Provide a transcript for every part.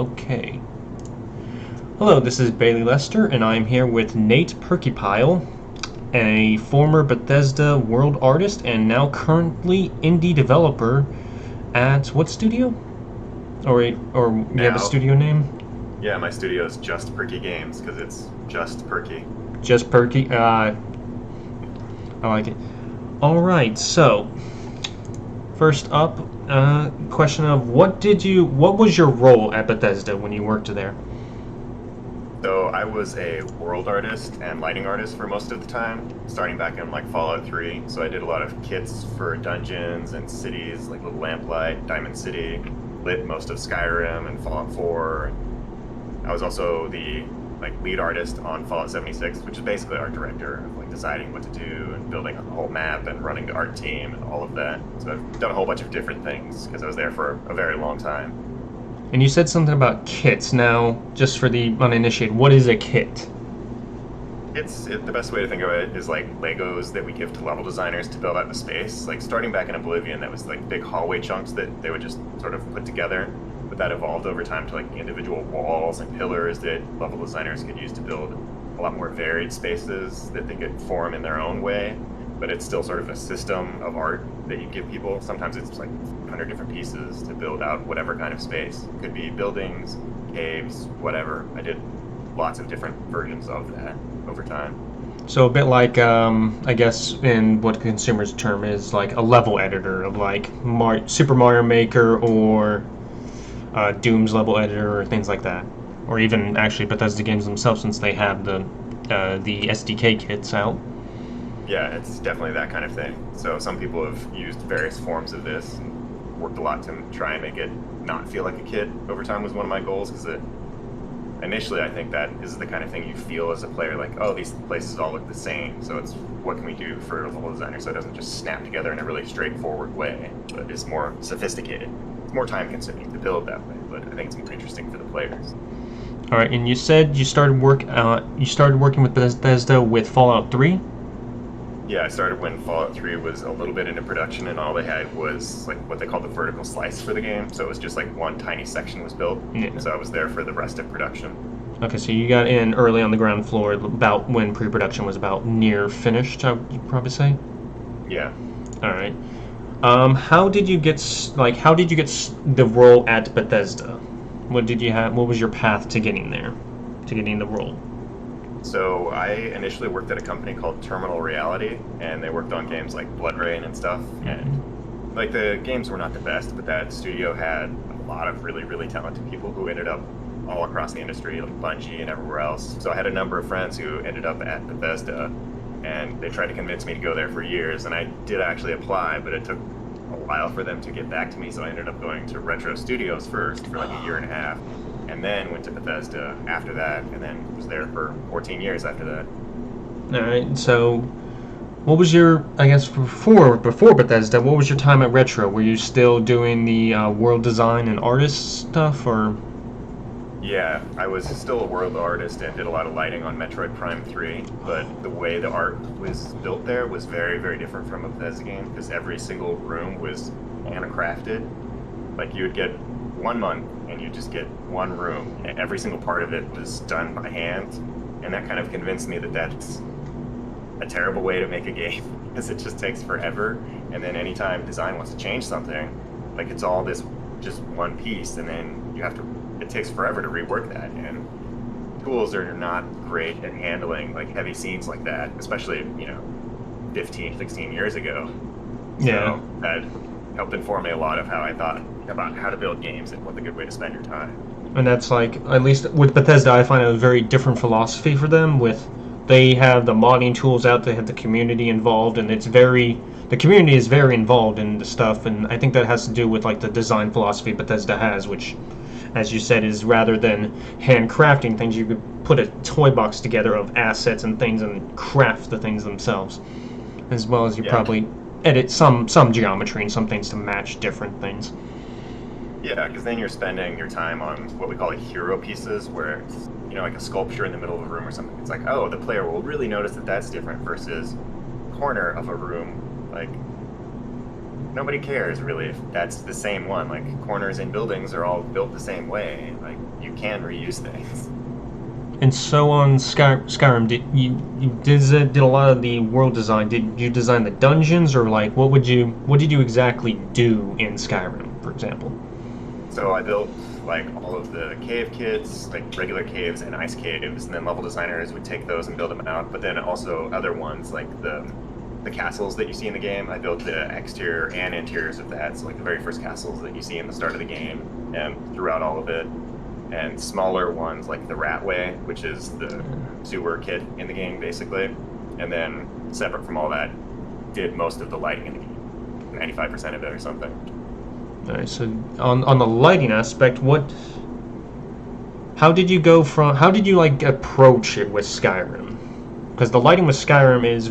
Okay. Hello, this is Bailey Lester, and I'm here with Nate Purkeypile, a former Bethesda world artist and now currently indie developer at what studio? Or you have a Now, studio name? yeah, my studio is Just Perky Games because it's just perky. Just Perky. I like it. All right. So first up, question of what was your role at Bethesda when you worked there? So I was a world artist and lighting artist for most of the time, starting back in like Fallout 3. So I did a lot of kits for dungeons and cities, like Little Lamplight, Diamond City, lit most of Skyrim and Fallout 4. I was also the lead artist on Fallout 76, which is basically art director, of like deciding what to do and building a whole map and running the art team and all of that. So I've done a whole bunch of different things because I was there for a very long time. And you said something about kits. Now, just for the uninitiated, what is a kit? The best way to think of it is like Legos that we give to level designers to build out the space. Like starting back in Oblivion, that was like big hallway chunks that they would just sort of put together. But that evolved over time to like individual walls and pillars that level designers could use to build a lot more varied spaces that they could form in their own way. But it's still sort of a system of art that you give people. Sometimes it's like 100 different pieces to build out whatever kind of space. It could be buildings, caves, whatever. I did lots of different versions of that over time. So a bit like, I guess, in what consumers term is like a level editor of like Super Mario Maker or Doom's level editor or things like that, or even actually Bethesda games themselves since they have the SDK kits out. Yeah, it's definitely that kind of thing. So some people have used various forms of this and worked a lot to try and make it not feel like a kit. Over time was one of my goals because initially I think that is the kind of thing you feel as a player, like, oh, these places all look the same. So it's what can we do for a level designer so it doesn't just snap together in a really straightforward way, but it's more sophisticated. It's more time consuming to build that way, but I think it's more interesting for the players. All right, and you said you started working with Bethesda with Fallout 3. Yeah, I started when Fallout 3 was a little bit into production, and all they had was like what they called the vertical slice for the game. So it was just like one tiny section was built. Yeah. So I was there for the rest of production. Okay, so you got in early on the ground floor, about when pre-production was about near finished. You'd probably say. Yeah. All right. How did you get the role at Bethesda? What did you have? What was your path to getting there, to getting the role? So I initially worked at a company called Terminal Reality, and they worked on games like Blood Rain and stuff. And like the games were not the best, but that studio had a lot of really, really talented people who ended up all across the industry, like Bungie and everywhere else. So I had a number of friends who ended up at Bethesda, and they tried to convince me to go there for years. And I did actually apply, but it took a while for them to get back to me. So I ended up going to Retro Studios first for like a year and a half, and then went to Bethesda after that, and then was there for 14 years after that. All right. So, what was your, I guess, before Bethesda? What was your time at Retro? Were you still doing the world design and artist stuff, or? Yeah, I was still a world artist and did a lot of lighting on Metroid Prime 3, but the way the art was built there was very, very different from a Bethesda game because every single room was handcrafted. Like you would get 1 month and you just get one room, and every single part of it was done by hand, and that kind of convinced me that that's a terrible way to make a game because it just takes forever. And then anytime design wants to change something, like it's all this just one piece, and then it takes forever to rework that. And tools are not great at handling like heavy scenes like that, especially 15, 16 years ago. Yeah. So that helped inform me a lot of how I thought about how to build games and what's a good way to spend your time. And that's like, at least with Bethesda, I find a very different philosophy for them. They have the modding tools out, they have the community involved, and the community is very involved in the stuff, and I think that has to do with like the design philosophy Bethesda has, which, as you said, is rather than handcrafting things, you could put a toy box together of assets and things and craft the things themselves, as well as you Yeah. probably edit some geometry and some things to match different things. Yeah, because then you're spending your time on what we call like hero pieces, where it's, like a sculpture in the middle of a room or something. It's like, oh, the player will really notice that that's different versus corner of a room. Like, nobody cares really if that's the same one. Like, corners in buildings are all built the same way. Like, you can reuse things. And so on Skyrim, did a lot of the world design? Did you design the dungeons, or like what did you exactly do in Skyrim, for example? So I built like all of the cave kits, like regular caves and ice caves, and then level designers would take those and build them out. But then also other ones like the castles that you see in the game. I built the exterior and interiors of that. So like the very first castles that you see in the start of the game and throughout all of it. And smaller ones like the Ratway, which is the sewer kit in the game, basically. And then, separate from all that, did most of the lighting in the game, 95% of it or something. All right. So on the lighting aspect, how did you like approach it with Skyrim? Because the lighting with Skyrim is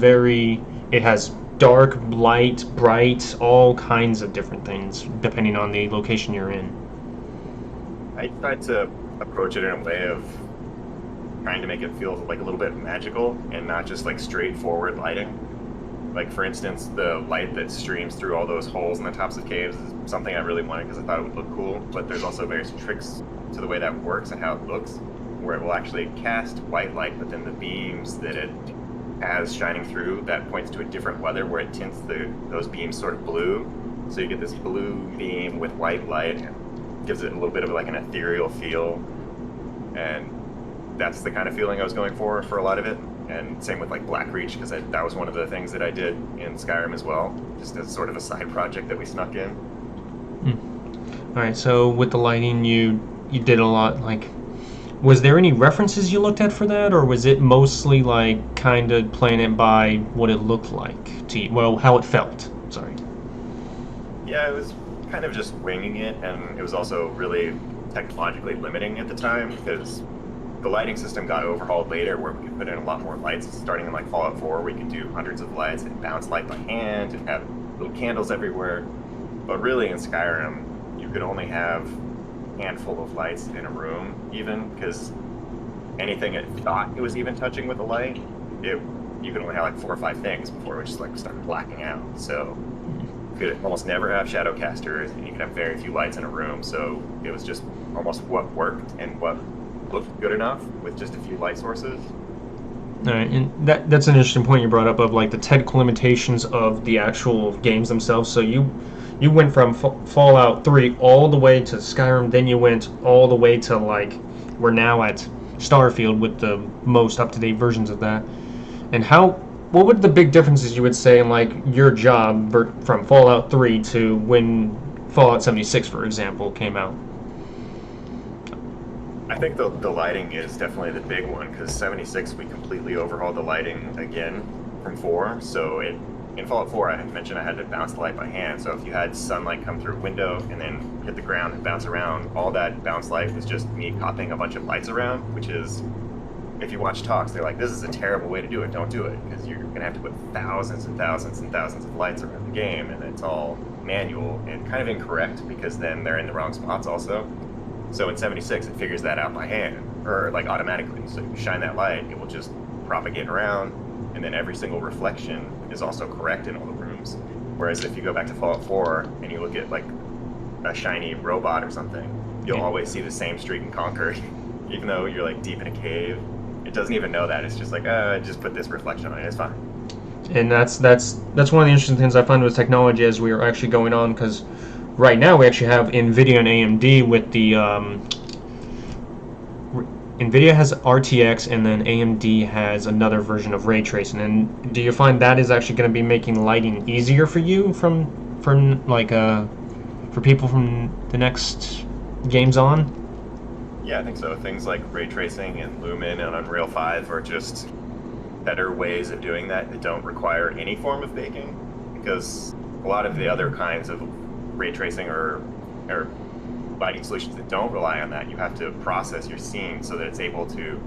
it has dark, light, bright, all kinds of different things depending on the location you're in. I tried to approach it in a way of trying to make it feel like a little bit magical and not just like straightforward lighting. Like, for instance, the light that streams through all those holes in the tops of caves is something I really wanted because I thought it would look cool, but there's also various tricks to the way that works and how it looks, where it will actually cast white light, but then the beams that it has shining through, that points to a different weather where it tints those beams sort of blue. So you get this blue beam with white light, and gives it a little bit of like an ethereal feel, and that's the kind of feeling I was going for a lot of it. And same with like Blackreach, because that was one of the things that I did in Skyrim as well, just as sort of a side project that we snuck in. All right, so with the lighting, you did a lot. Like, was there any references you looked at for that, or was it mostly like kind of playing it by what it looked like to you? Well, how it felt. Sorry. Yeah, it was kind of just winging it, and it was also really technologically limiting at the time because the lighting system got overhauled later where we could put in a lot more lights. Starting in like Fallout 4, we could do hundreds of lights and bounce light by hand and have little candles everywhere. But really in Skyrim, you could only have a handful of lights in a room, even because anything it thought it was even touching with a light, you could only have like 4 or 5 things before it would just like start blacking out. So could almost never have shadow casters, and you could have very few lights in a room, so it was just almost what worked and what looked good enough with just a few light sources. All right, and that's an interesting point you brought up of like the technical limitations of the actual games themselves. So you went from Fallout 3 all the way to Skyrim, then you went all the way to like we're now at Starfield with the most up-to-date versions of that. And what would the big differences you would say in like your job from Fallout 3 to when Fallout 76, for example, came out? I think the lighting is definitely the big one, because 76 we completely overhauled the lighting again from 4. So in Fallout 4 I mentioned I had to bounce the light by hand, so if you had sunlight come through a window and then hit the ground and bounce around, all that bounce light was just me copying a bunch of lights around, which is, if you watch talks, they're like, this is a terrible way to do it, don't do it, because you're going to have to put thousands and thousands and thousands of lights around the game, and it's all manual and kind of incorrect, because then they're in the wrong spots also. So in 76, it figures that out by hand, or like automatically. So you shine that light, it will just propagate around, and then every single reflection is also correct in all the rooms. Whereas if you go back to Fallout 4 and you look at like a shiny robot or something, you'll always see the same street in Concord, even though you're like deep in a cave. It doesn't even know that. It's just like, just put this reflection on it. It's fine. And that's one of the interesting things I find with technology as we are actually going on, because right now we actually have NVIDIA and AMD with the NVIDIA has RTX, and then AMD has another version of ray tracing. And do you find that is actually going to be making lighting easier for you for people from the next games on? Yeah, I think so. Things like ray tracing and Lumen and Unreal 5 are just better ways of doing that don't require any form of baking, because a lot of the other kinds of ray tracing or lighting solutions that don't rely on that, you have to process your scene so that it's able to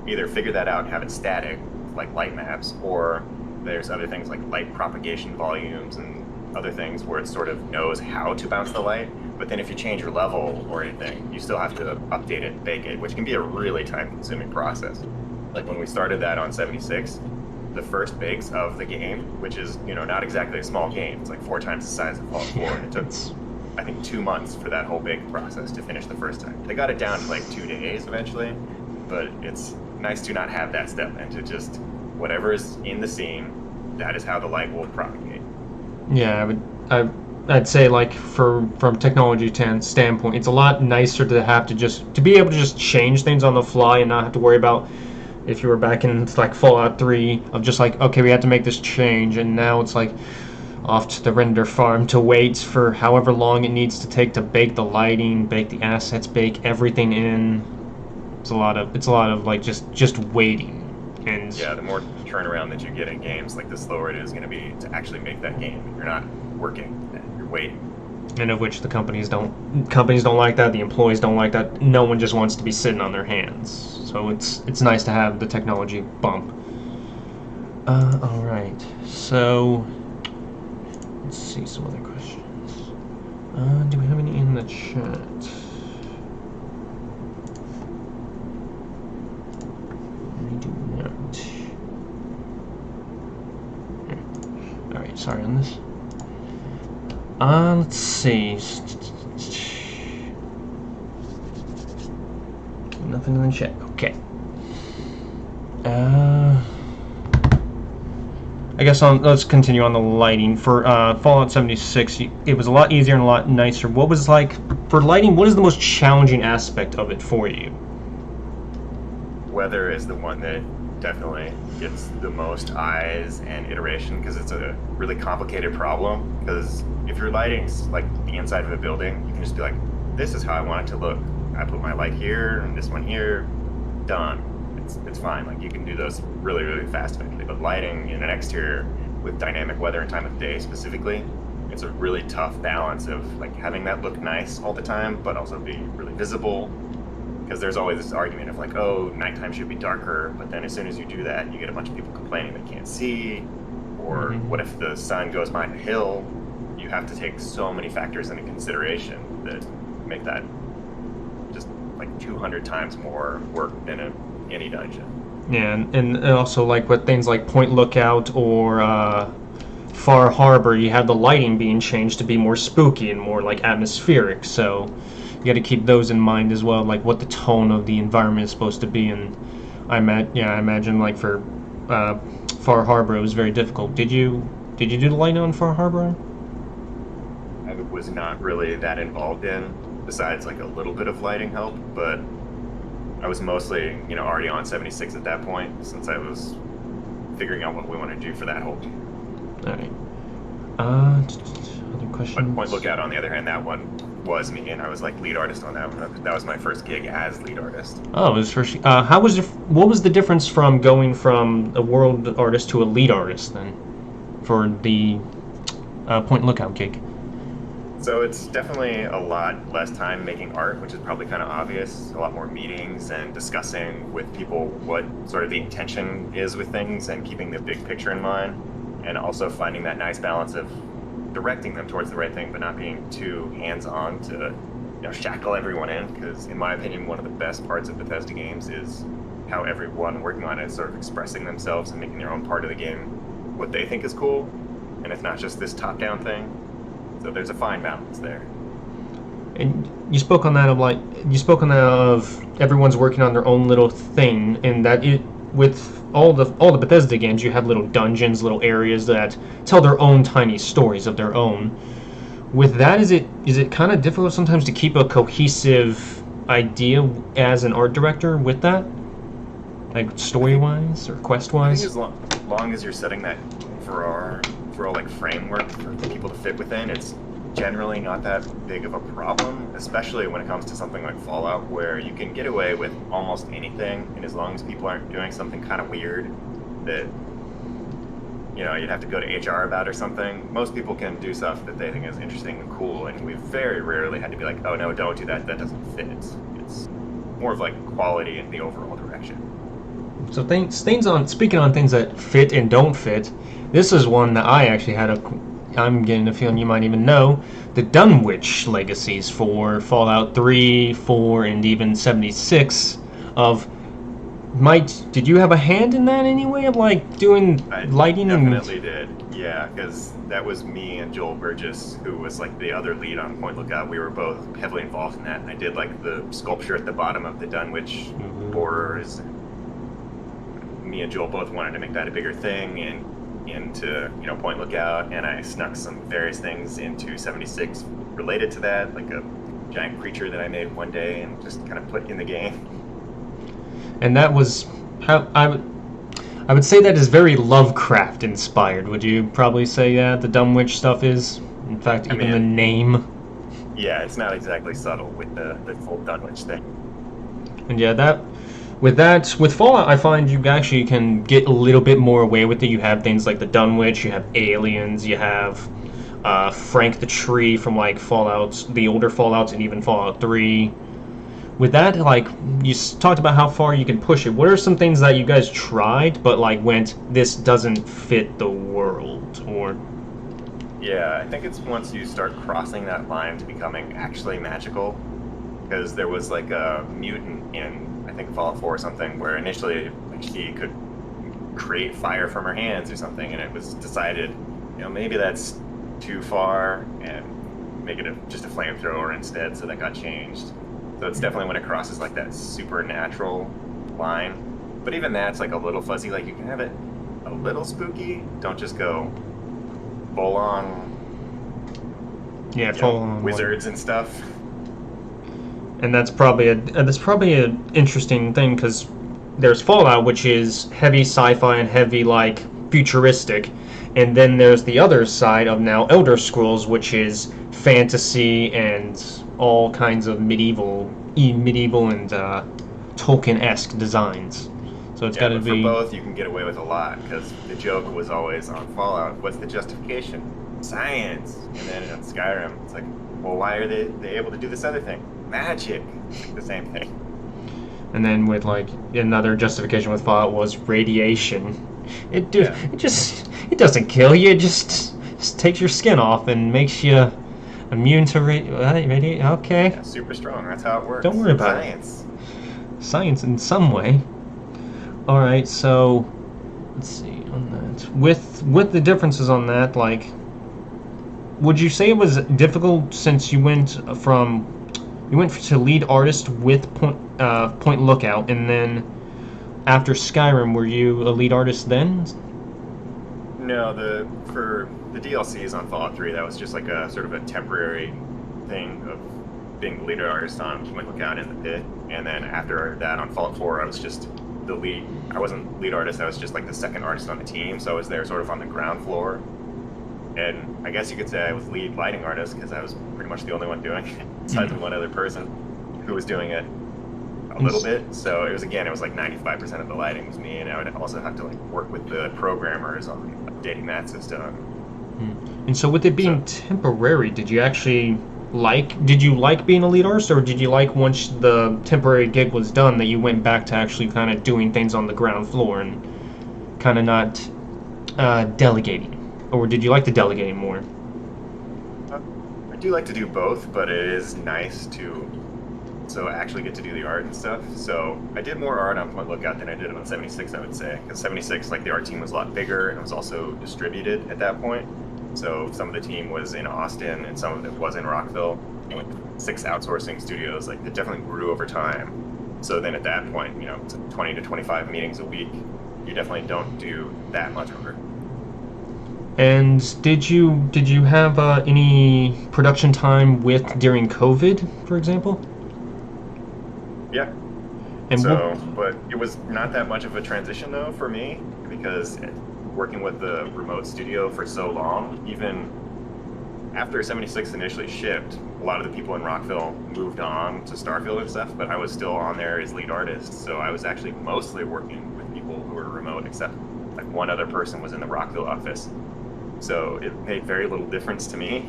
either figure that out and have it static, like light maps, or there's other things like light propagation volumes and other things where it sort of knows how to bounce the light. But then if you change your level or anything, you still have to update it and bake it, which can be a really time-consuming process. Like when we started that on 76, the first bakes of the game, which is, not exactly a small game, it's like 4 times the size of Fallout 4, and it took I think 2 months for that whole big process to finish the first time. They got it down to like 2 days eventually, but it's nice to not have that step and to just whatever is in the scene, that is how the light will propagate. Yeah, I'd say like from technology standpoint, it's a lot nicer to have to be able to just change things on the fly and not have to worry about if you were back in like Fallout 3 of just like, okay, we had to make this change, and now it's like off to the render farm to wait for however long it needs to take to bake the lighting, bake the assets, bake everything in. It's a lot of like just waiting. And yeah, the more turnaround that you get in games, like the slower it is going to be to actually make that game. You're not working, you're waiting. And of which the companies don't like that, the employees don't like that. No one just wants to be sitting on their hands. So it's nice to have the technology bump. All right. So let's see some other questions. Do we have any in the chat? We do not. All right. Sorry on this. Let's see. Nothing in the chat. Okay. I guess let's continue on the lighting. For Fallout 76, it was a lot easier and a lot nicer. What was like for lighting? What is the most challenging aspect of it for you? Weather is the one that definitely gets the most eyes and iteration because it's a really complicated problem. Because if your lighting's like the inside of a building, you can just be like, this is how I want it to look. I put my light here and this one here, done. It's fine. Like you can do those really, really fast eventually. But lighting in an exterior with dynamic weather and time of day specifically, it's a really tough balance of like having that look nice all the time, but also be really visible. Because there's always this argument of like, oh, nighttime should be darker, but then as soon as you do that, you get a bunch of people complaining they can't see. Or what if the sun goes behind a hill? You have to take so many factors into consideration that make that just like 200 times more work than any dungeon. Yeah, and also like with things like Point Lookout or Far Harbor, you have the lighting being changed to be more spooky and more like atmospheric. So you got to keep those in mind as well, like what the tone of the environment is supposed to be. And I imagine like for Far Harbor, it was very difficult. Did you do the lighting on Far Harbor? I was not really that involved in, besides like a little bit of lighting help, but I was mostly, already on 76 at that point, since I was figuring out what we want to do for that whole game. All right. Other questions? But Point Lookout, on the other hand, that one was me, and I was like lead artist on that one. That was my first gig as lead artist. Oh, it was first. What was the difference from going from a world artist to a lead artist then, for the Point Lookout gig? So it's definitely a lot less time making art, which is probably kind of obvious. A lot more meetings and discussing with people what sort of the intention is with things and keeping the big picture in mind. And also finding that nice balance of directing them towards the right thing, but not being too hands-on to shackle everyone in. Because in my opinion, one of the best parts of Bethesda games is how everyone working on it is sort of expressing themselves and making their own part of the game what they think is cool. And it's not just this top-down thing. So there's a fine balance there. And you spoke on that of everyone's working on their own little thing, and that with all the Bethesda games, you have little dungeons, little areas that tell their own tiny stories of their own. With that, is it kind of difficult sometimes to keep a cohesive idea as an art director with that, like story-wise or quest-wise? I think as long as you're setting that for our like framework for people to fit within, it's generally not that big of a problem, especially when it comes to something like Fallout, where you can get away with almost anything, and as long as people aren't doing something kind of weird that you'd have to go to HR about or something, most people can do stuff that they think is interesting and cool, and we've very rarely had to be like, oh no, don't do that, that doesn't fit. It's more of like quality in the overall direction. So speaking on things that fit and don't fit, this is one that I actually I'm getting a feeling you might even know, the Dunwich legacies for Fallout 3, 4, and even 76 of did you have a hand in that anyway of like doing I lighting definitely did. Yeah, because that was me and Joel Burgess, who was like the other lead on Point Lookout. We were both heavily involved in that. I did like the sculpture at the bottom of the Dunwich borders. Me and Joel both wanted to make that a bigger thing and into Point Lookout, and I snuck some various things into 76 related to that, like a giant creature that I made one day and just kind of put in the game. And that was how I would say that is very Lovecraft inspired. Would you probably say that the Dunwich stuff is? In fact, even the name. Yeah, it's not exactly subtle with the full Dunwich thing. And yeah, with Fallout, I find you actually can get a little bit more away with it. You have things like the Dunwich, you have aliens, you have Frank the Tree from like Fallout, the older Fallouts, and even Fallout 3. With that, like, you talked about how far you can push it. What are some things that you guys tried, but like went, this doesn't fit the world, or? Yeah, I think it's once you start crossing that line to becoming actually magical, because there was like a mutant in, I think, Fallout 4 or something, where initially like, she could create fire from her hands or something, and it was decided, maybe that's too far, and make it just a flamethrower instead, so that got changed. So it's definitely when it crosses like that supernatural line. But even that's like a little fuzzy. Like you can have it a little spooky. Don't just go full on. Yeah, full on wizards and stuff. And that's probably an interesting thing, because there's Fallout, which is heavy sci-fi and heavy like futuristic, and then there's the other side of now Elder Scrolls, which is fantasy and all kinds of medieval and Tolkien-esque designs. So it's got to be. For both, you can get away with a lot, because the joke was always on Fallout. What's the justification? Science. And then in Skyrim, it's like, well, why are they able to do this other thing? Magic. It's the same thing. And then with like another justification with Fallout was radiation. It doesn't kill you. It just takes your skin off and makes you immune to radiation. Okay. Yeah, super strong. That's how it works. Don't worry about Science. Science in some way. All right. So let's see on that. With the differences on that, like, would you say it was difficult since you went to lead artist with Point Lookout, and then after Skyrim, were you a lead artist then? No, for the DLCs on Fallout 3, that was just like a sort of a temporary thing of being the lead artist on Point Lookout in the pit, and then after that on Fallout 4, I was just the lead. I wasn't lead artist, I was just like the second artist on the team, so I was there sort of on the ground floor. And I guess you could say I was lead lighting artist because I was pretty much the only one doing it, besides one other person who was doing it a little bit. So it was like 95% of the lighting was me, and I would also have to like work with the programmers on updating that system. And so with it being temporary, did you like being a lead artist, or did you like once the temporary gig was done that you went back to actually kind of doing things on the ground floor and kind of not delegating? Or did you like the delegating more? I do like to do both, but it is nice to actually get to do the art and stuff. So I did more art on Point Lookout than I did on 76, I would say. Because 76, like, the art team was a lot bigger, and it was also distributed at that point. So some of the team was in Austin, and some of it was in Rockville. And with 6 outsourcing studios, like, it definitely grew over time. So then at that point, it's 20 to 25 meetings a week. You definitely don't do that much work. And did you have any production time during COVID, for example? Yeah. And but it was not that much of a transition though for me, because working with the remote studio for so long, even after 76 initially shipped, a lot of the people in Rockville moved on to Starfield and stuff, but I was still on there as lead artist, so I was actually mostly working with people who were remote, except like one other person was in the Rockville office. So it made very little difference to me.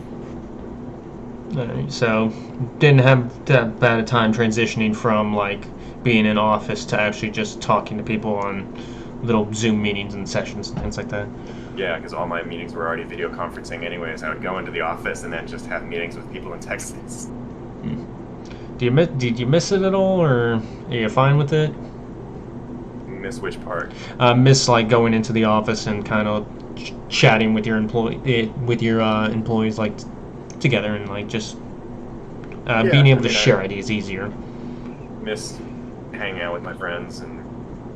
So didn't have that bad a time transitioning from like being in office to actually just talking to people on little Zoom meetings and sessions and things like that. Yeah, because all my meetings were already video conferencing anyways. I would go into the office and then just have meetings with people in Texas. Did you miss it at all, or are you fine with it? miss which part? Miss like going into the office and kind of chatting with your employees like together and like just being able to share ideas easier. Miss hanging out with my friends, and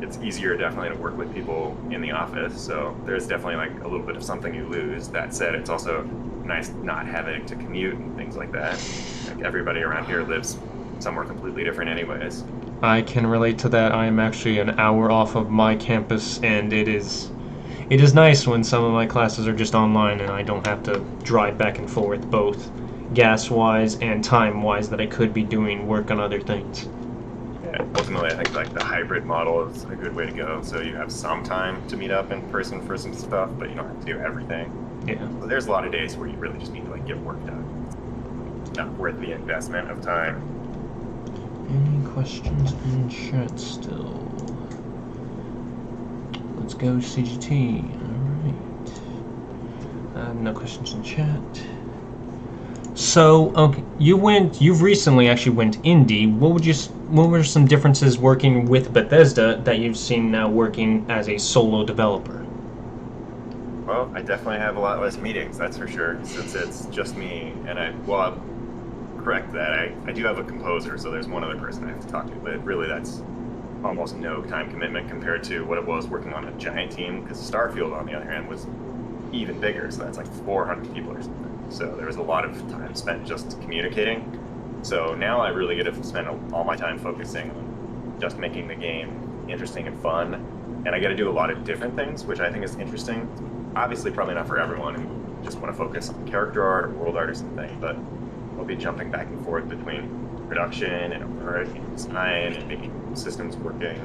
it's easier definitely to work with people in the office. So there's definitely like a little bit of something you lose. That said, it's also nice not having to commute and things like that. Like everybody around here lives somewhere completely different anyways. I can relate to that. I am actually an hour off of my campus, and it is nice when some of my classes are just online and I don't have to drive back and forth, both gas-wise and time-wise, that I could be doing work on other things. Yeah, ultimately, I think like the hybrid model is a good way to go. So you have some time to meet up in person for some stuff, but you don't have to do everything. Yeah. So there's a lot of days where you really just need to like get work done. It's not worth the investment of time. Any questions in chat still? Let's go CGT. Alright. No questions in chat. So, okay, you've recently actually went indie. What were some differences working with Bethesda that you've seen now working as a solo developer? Well, I definitely have a lot less meetings, that's for sure, since it's just me, and I'll correct that, I do have a composer, so there's one other person I have to talk to, but really that's almost no time commitment compared to what it was working on a giant team, because Starfield, on the other hand, was even bigger, so that's like 400 people or something. So there was a lot of time spent just communicating. So now I really get to spend all my time focusing on just making the game interesting and fun, and I get to do a lot of different things, which I think is interesting. Obviously, probably not for everyone who just want to focus on character art or world art or something, but I'll be jumping back and forth between production and art and design and making systems working,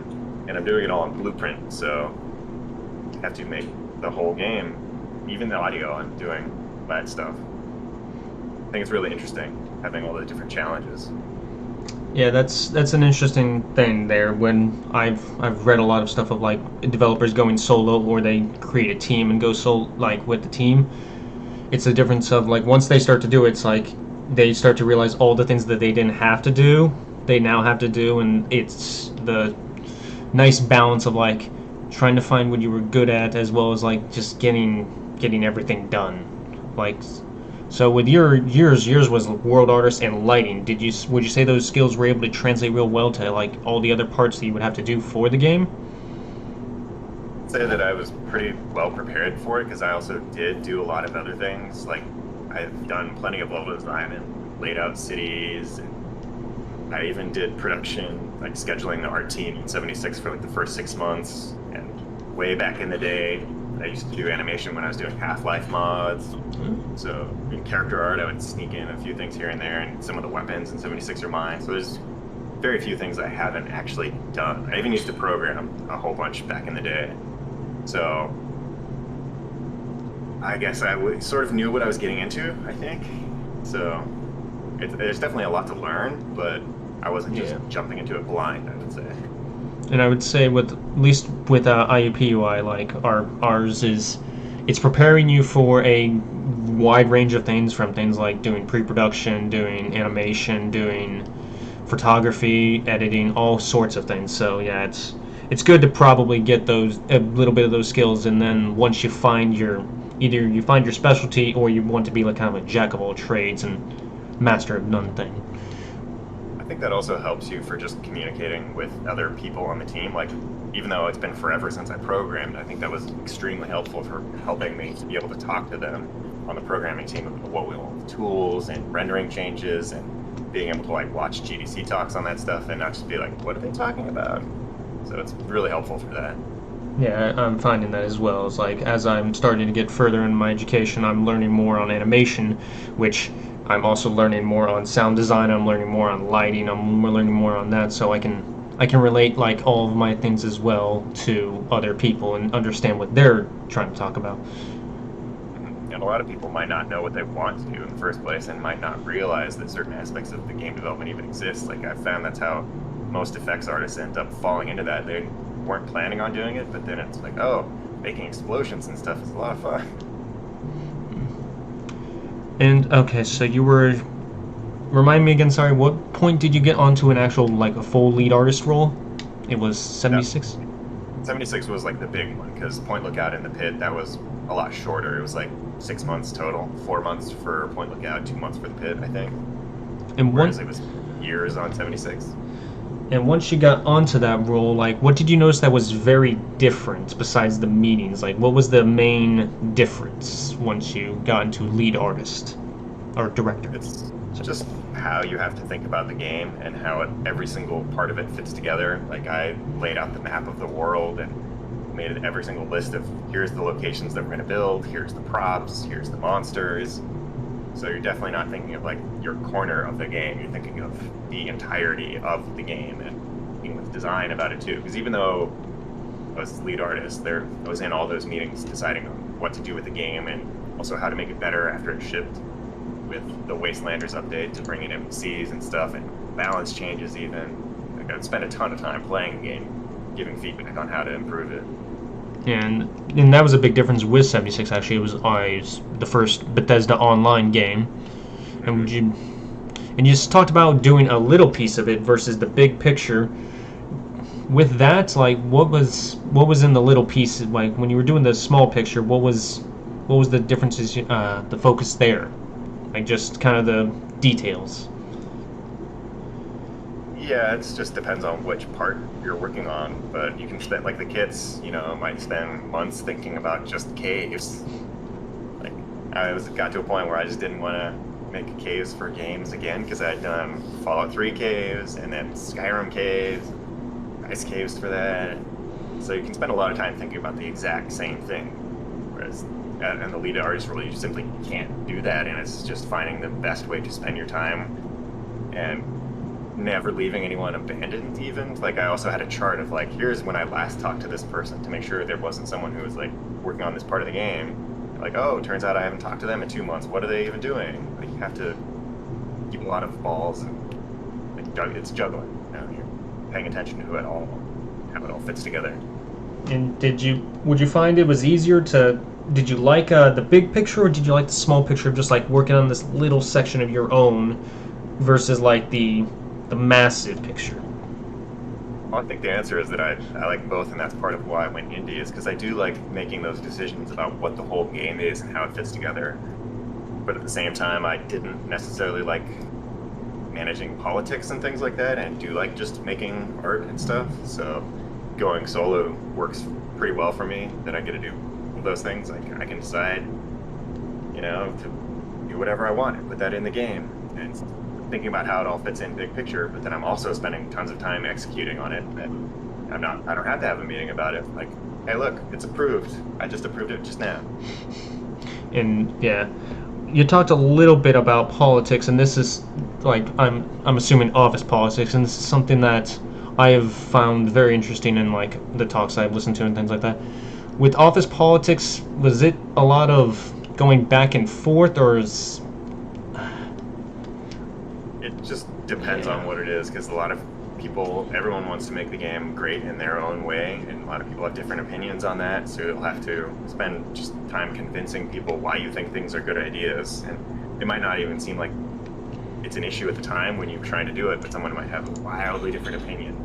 and I'm doing it all on Blueprint, so I have to make the whole game, even the audio. I'm doing that stuff. I think it's really interesting having all the different challenges. Yeah, that's an interesting thing there. When I've read a lot of stuff of like developers going solo, or they create a team and go solo like with the team. It's the difference of like once they start to do it, it's like they start to realize all the things that they didn't have to do, they now have to do, and it's the nice balance of like trying to find what you were good at as well as like just getting everything done. Like, so with yours was world artist and lighting. Would you say those skills were able to translate real well to like all the other parts that you would have to do for the game? I'd say that I was pretty well prepared for it because I also did do a lot of other things. Like I've done plenty of level design and laid out cities, and I even did production, like scheduling the art team in 76 for like the first 6 months. And way back in the day, I used to do animation when I was doing Half-Life mods. So in character art, I would sneak in a few things here and there, and some of the weapons in 76 are mine. So there's very few things I haven't actually done. I even used to program a whole bunch back in the day. So I guess I sort of knew what I was getting into, I think. So there's definitely a lot to learn, but I wasn't just jumping into it blind, I would say. And I would say with at least with IUPUI, like ours is, it's preparing you for a wide range of things, from things like doing pre-production, doing animation, doing photography, editing, all sorts of things. So yeah, it's good to probably get a little bit of those skills, and then once you find either you find your specialty, or you want to be like kind of a jack of all trades and master of none thing. I think that also helps you for just communicating with other people on the team. Like, even though it's been forever since I programmed, I think that was extremely helpful for helping me to be able to talk to them on the programming team about what we want, tools and rendering changes, and being able to like watch GDC talks on that stuff and not just be like, what are they talking about? So it's really helpful for that. Yeah, I'm finding that as well. It's like as I'm starting to get further in my education, I'm learning more on animation, which I'm also learning more on sound design. I'm learning more on lighting. I'm learning more on that, so I can relate like all of my things as well to other people and understand what they're trying to talk about. And a lot of people might not know what they want to do in the first place, and might not realize that certain aspects of the game development even exist. Like, I found that's how most effects artists end up falling into that. They weren't planning on doing it, but then it's like, oh, making explosions and stuff is a lot of fun. And okay, so you were, remind me again, sorry, what point did you get onto an actual, like, a full lead artist role? It was 76? 76 was like the big one because Point Lookout in the Pit, that was a lot shorter. It was like 6 months total, 4 months for Point Lookout, 2 months for the Pit, I think. And Whereas it was years on 76. And once you got onto that role, like, what did you notice that was very different besides the meetings? Like, what was the main difference once you got into lead artist or director? It's just how you have to think about the game and how every single part of it fits together. Like, I laid out the map of the world and made every single list of here's the locations that we're going to build, here's the props, here's the monsters. So you're definitely not thinking of like your corner of the game. You're thinking of the entirety of the game and thinking with design about it too. Because even though I was lead artist, I was in all those meetings deciding on what to do with the game and also how to make it better after it shipped, with the Wastelanders update to bring in NPCs and stuff and balance changes even. Like, I'd spent a ton of time playing the game, giving feedback on how to improve it. And that was a big difference with 76. Actually, it was the first Bethesda online game, and you just talked about doing a little piece of it versus the big picture. With that, like, what was in the little piece? Like, when you were doing the small picture, what was the differences? The focus there, like, just kind of the details. Yeah, it just depends on which part you're working on, but you can spend, like the kits, might spend months thinking about just caves. Like, got to a point where I just didn't want to make caves for games again, because I had done Fallout 3 caves, and then Skyrim caves, ice caves for that. So you can spend a lot of time thinking about the exact same thing, whereas in the lead artist role, you simply can't do that, and it's just finding the best way to spend your time, and never leaving anyone abandoned even. Like, I also had a chart of like, here's when I last talked to this person to make sure there wasn't someone who was like working on this part of the game. Like, oh, turns out I haven't talked to them in 2 months. What are they even doing? Like, you have to keep a lot of balls and like, it's juggling. You're paying attention to it all, how it all fits together. And would you find it was easier did you like the big picture, or did you like the small picture of just like working on this little section of your own versus like the massive picture? Well, I think the answer is that I like both, and that's part of why I went indie, is because I do like making those decisions about what the whole game is and how it fits together. But at the same time, I didn't necessarily like managing politics and things like that, and do like just making art and stuff. So going solo works pretty well for me. That I get to do those things. Like, I can decide, to do whatever I want and put that in the game. And thinking about how it all fits in big picture, but then I'm also spending tons of time executing on it, and I don't have to have a meeting about it. Like, hey, look, it's approved. I just approved it just now. And yeah, you talked a little bit about politics, and this is like, I'm assuming office politics, and this is something that I have found very interesting in like the talks I've listened to and things like that. With office politics, was it a lot of going back and forth, or is it just depends on what it is, because a lot of people, everyone wants to make the game great in their own way, and a lot of people have different opinions on that, so you'll have to spend just time convincing people why you think things are good ideas. And it might not even seem like it's an issue at the time when you're trying to do it, but someone might have a wildly different opinion.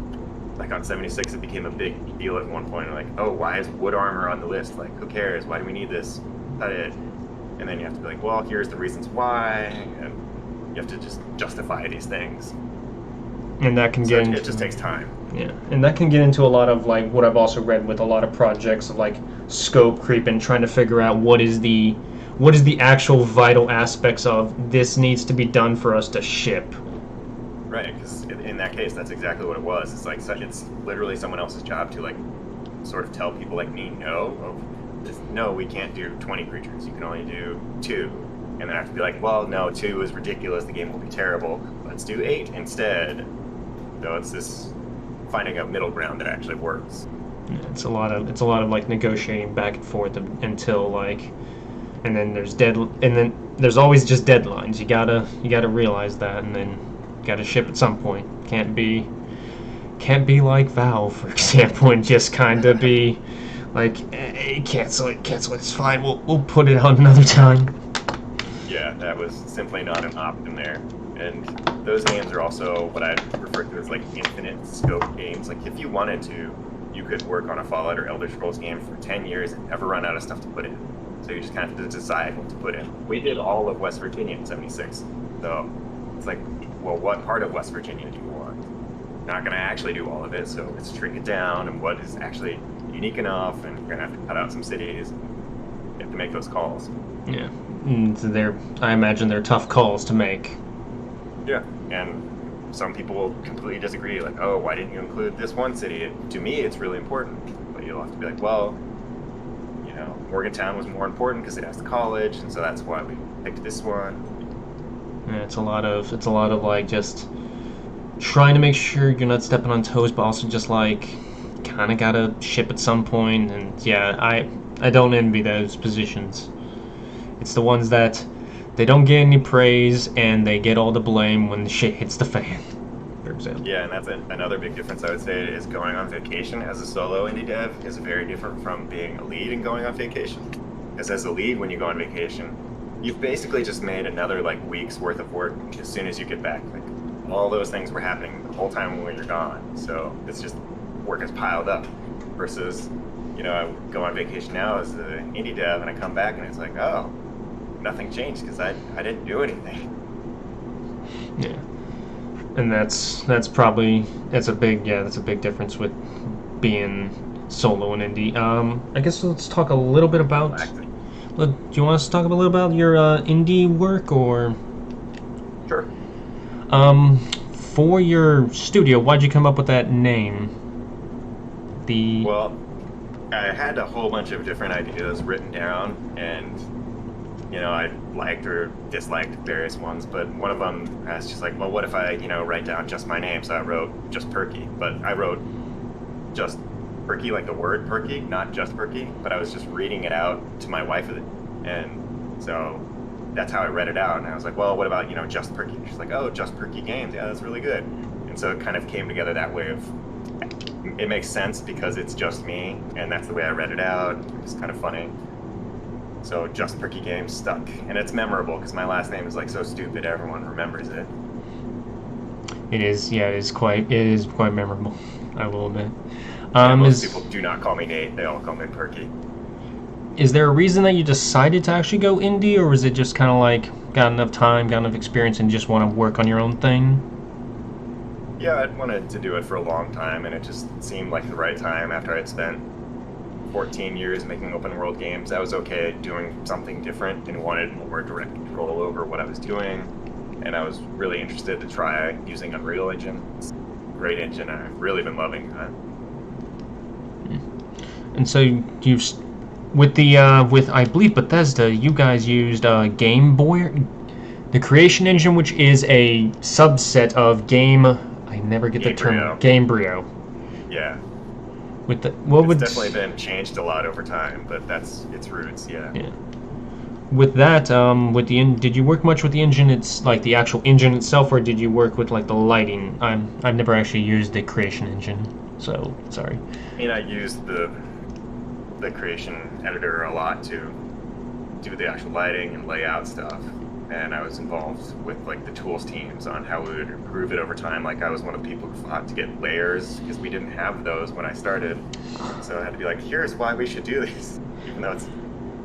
Like on 76, it became a big deal at one point, like, oh, why is wood armor on the list? Like, who cares? Why do we need this? Cut it. And then you have to be like, well, here's the reasons why, and you have to just justify these things. And that can get into, it just takes time. Yeah, and that can get into a lot of like what I've also read with a lot of projects of like scope creep and trying to figure out what is the actual vital aspects of this needs to be done for us to ship. Right, because in that case, that's exactly what it was. It's like it's literally someone else's job to like sort of tell people like me, no, we can't do 20 creatures. You can only do 2. And then I have to be like, well, no, 2 is ridiculous. The game will be terrible. Let's do 8 instead. So it's this finding a middle ground that actually works. Yeah, it's a lot of like negotiating back and forth until like, and then there's always just deadlines. You gotta realize that, and then gotta ship at some point. Can't be like Valve, for example, and just kind of be like, hey, cancel it, it's fine. We'll put it on another time. Yeah, that was simply not an option there. And those games are also what I refer to as like infinite scope games. Like, if you wanted to, you could work on a Fallout or Elder Scrolls game for 10 years and never run out of stuff to put in. So you just kind of have to decide what to put in. We did all of West Virginia in 76. So it's like, well, what part of West Virginia do you want? Not going to actually do all of it, so let's shrink it down, and what is actually unique enough, and you're going to have to cut out some cities. You have to make those calls. Yeah. I imagine they're tough calls to make. Yeah, and some people will completely disagree, like, oh, why didn't you include this one city? To me, it's really important. But you'll have to be like, well, you know, Morgantown was more important because it has the college, and so that's why we picked this one. Yeah, it's a lot of like just trying to make sure you're not stepping on toes, but also just like kind of gotta ship at some point. And yeah, I don't envy those positions. It's the ones that they don't get any praise and they get all the blame when the shit hits the fan, for example. Yeah, and that's another big difference I would say is going on vacation as a solo indie dev is very different from being a lead and going on vacation. Because as a lead, when you go on vacation, you've basically just made another like week's worth of work as soon as you get back. Like all those things were happening the whole time when you're gone. So it's just work is piled up. Versus, you know, I go on vacation now as an indie dev and I come back and it's like, oh, nothing changed because I didn't do anything. Yeah, and that's a big difference with being solo and indie. I guess let's talk a little bit about. Do you want us to talk a little about your indie work, or? Sure. For your studio, why'd you come up with that name? Well, I had a whole bunch of different ideas written down, and you know, I liked or disliked various ones, but one of them I was just like, well, what if I, you know, write down just my name? So I wrote just Perky, but I wrote just Perky, like the word Perky, not just Perky, but I was just reading it out to my wife, and so that's how I read it out, and I was like, well, what about, you know, just Perky? She's like, oh, just Perky Games, yeah, that's really good. And so it kind of came together that way of, it makes sense because it's just me, and that's the way I read it out. It's kind of funny. So just Perky Games stuck, and it's memorable because my last name is like so stupid everyone remembers it. It is quite memorable, I will admit. Most people do not call me Nate; they all call me Perky. Is there a reason that you decided to actually go indie, or was it just kind of like got enough time, got enough experience, and just want to work on your own thing? Yeah, I'd wanted to do it for a long time, and it just seemed like the right time after I'd spent 14 years making open world games. I was okay doing something different and wanted more direct control over what I was doing, and I was really interested to try using Unreal Engine. It's a great engine. I've really been loving that. And so you've with I believe Bethesda, you guys used Game Boy, the creation engine, which is a subset of I never get the term. Gamebryo. Yeah. With the it's definitely been changed a lot over time, but that's its roots. Yeah. With that, did you work much with the engine? It's like the actual engine itself, or did you work with like the lighting? I've never actually used the creation engine, so sorry. I mean, I used the creation editor a lot to do the actual lighting and layout stuff, and I was involved with like the tools teams on how we would improve it over time. Like I was one of the people who fought to get layers because we didn't have those when I started, so I had to be like, here's why we should do this, even though it's